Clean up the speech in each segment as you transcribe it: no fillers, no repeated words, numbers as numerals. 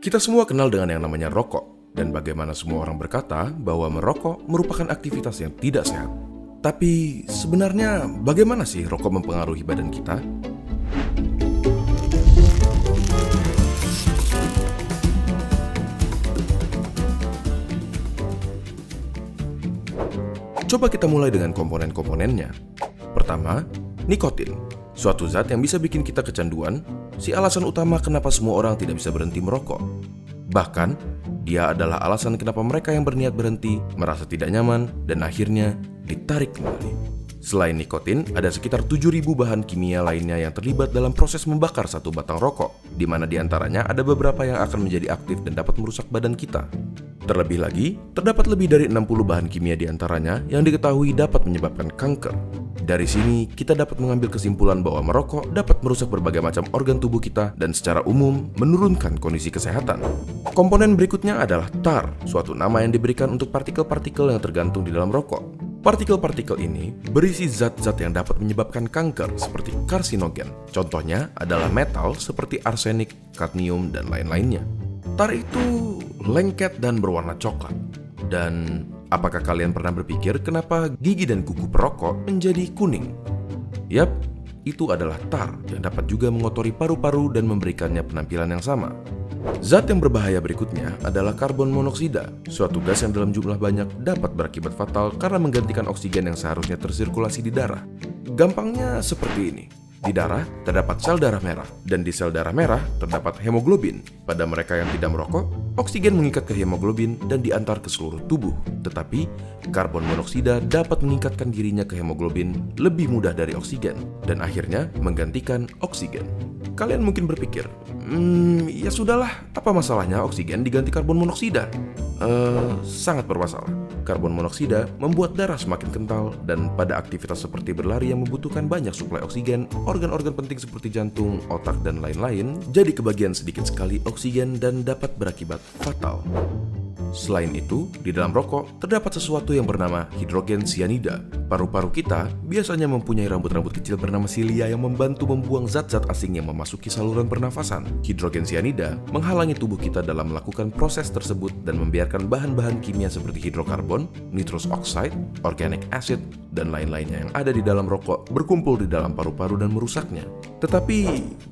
Kita semua kenal dengan yang namanya rokok, dan bagaimana semua orang berkata bahwa merokok merupakan aktivitas yang tidak sehat. Tapi sebenarnya bagaimana sih rokok mempengaruhi badan kita? Coba kita mulai dengan komponen-komponennya. Pertama, nikotin, suatu zat yang bisa bikin kita kecanduan, si alasan utama kenapa semua orang tidak bisa berhenti merokok. Bahkan, dia adalah alasan kenapa mereka yang berniat berhenti merasa tidak nyaman dan akhirnya ditarik kembali. Selain nikotin, ada sekitar 7.000 bahan kimia lainnya yang terlibat dalam proses membakar satu batang rokok, di mana diantaranya ada beberapa yang akan menjadi aktif dan dapat merusak badan kita. Terlebih lagi, terdapat lebih dari 60 bahan kimia diantaranya yang diketahui dapat menyebabkan kanker. Dari sini, kita dapat mengambil kesimpulan bahwa merokok dapat merusak berbagai macam organ tubuh kita dan secara umum menurunkan kondisi kesehatan. Komponen berikutnya adalah tar, suatu nama yang diberikan untuk partikel-partikel yang tergantung di dalam rokok. Partikel-partikel ini berisi zat-zat yang dapat menyebabkan kanker seperti karsinogen. Contohnya adalah metal seperti arsenik, kadmium, dan lain-lainnya. Tar itu lengket dan berwarna coklat. Dan apakah kalian pernah berpikir kenapa gigi dan kuku perokok menjadi kuning? Yap, itu adalah tar yang dapat juga mengotori paru-paru dan memberikannya penampilan yang sama. Zat yang berbahaya berikutnya adalah karbon monoksida, suatu gas yang dalam jumlah banyak dapat berakibat fatal karena menggantikan oksigen yang seharusnya tersirkulasi di darah. Gampangnya seperti ini. Di darah terdapat sel darah merah, dan di sel darah merah terdapat hemoglobin. Pada mereka yang tidak merokok, oksigen mengikat ke hemoglobin dan diantar ke seluruh tubuh. Tetapi, karbon monoksida dapat meningkatkan dirinya ke hemoglobin lebih mudah dari oksigen, dan akhirnya menggantikan oksigen. Kalian mungkin berpikir, ya sudahlah, apa masalahnya oksigen diganti karbon monoksida? Sangat bermasalah. Karbon monoksida membuat darah semakin kental dan pada aktivitas seperti berlari yang membutuhkan banyak suplai oksigen, organ-organ penting seperti jantung, otak, dan lain-lain jadi kebagian sedikit sekali oksigen dan dapat berakibat fatal. Selain itu, di dalam rokok terdapat sesuatu yang bernama hidrogen cyanida. Paru-paru kita biasanya mempunyai rambut-rambut kecil bernama silia yang membantu membuang zat-zat asing yang memasuki saluran pernafasan. Hidrogen cyanida menghalangi tubuh kita dalam melakukan proses tersebut dan membiarkan bahan-bahan kimia seperti hidrokarbon, nitrous oxide, organic acid, dan lain-lainnya yang ada di dalam rokok berkumpul di dalam paru-paru dan merusaknya. Tetapi,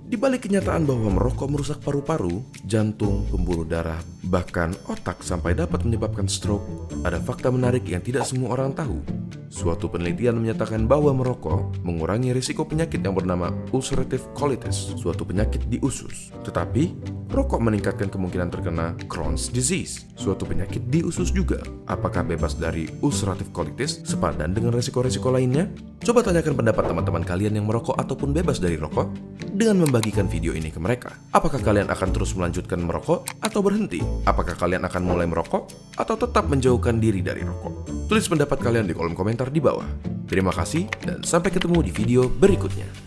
di balik kenyataan bahwa merokok merusak paru-paru, jantung, pembuluh darah, bahkan otak sampai dapat menyebabkan stroke, ada fakta menarik yang tidak semua orang tahu. Suatu penelitian menyatakan bahwa merokok mengurangi risiko penyakit yang bernama ulcerative colitis, suatu penyakit di usus. Tetapi, rokok meningkatkan kemungkinan terkena Crohn's disease, suatu penyakit di usus juga. Apakah bebas dari ulcerative colitis sepadan dengan risiko-risiko lainnya? Coba tanyakan pendapat teman-teman kalian yang merokok ataupun bebas dari rokok dengan membagikan video ini ke mereka. Apakah kalian akan terus melanjutkan merokok atau berhenti? Apakah kalian akan mulai merokok atau tetap menjauhkan diri dari rokok? Tulis pendapat kalian di kolom komentar di bawah. Terima kasih dan sampai ketemu di video berikutnya.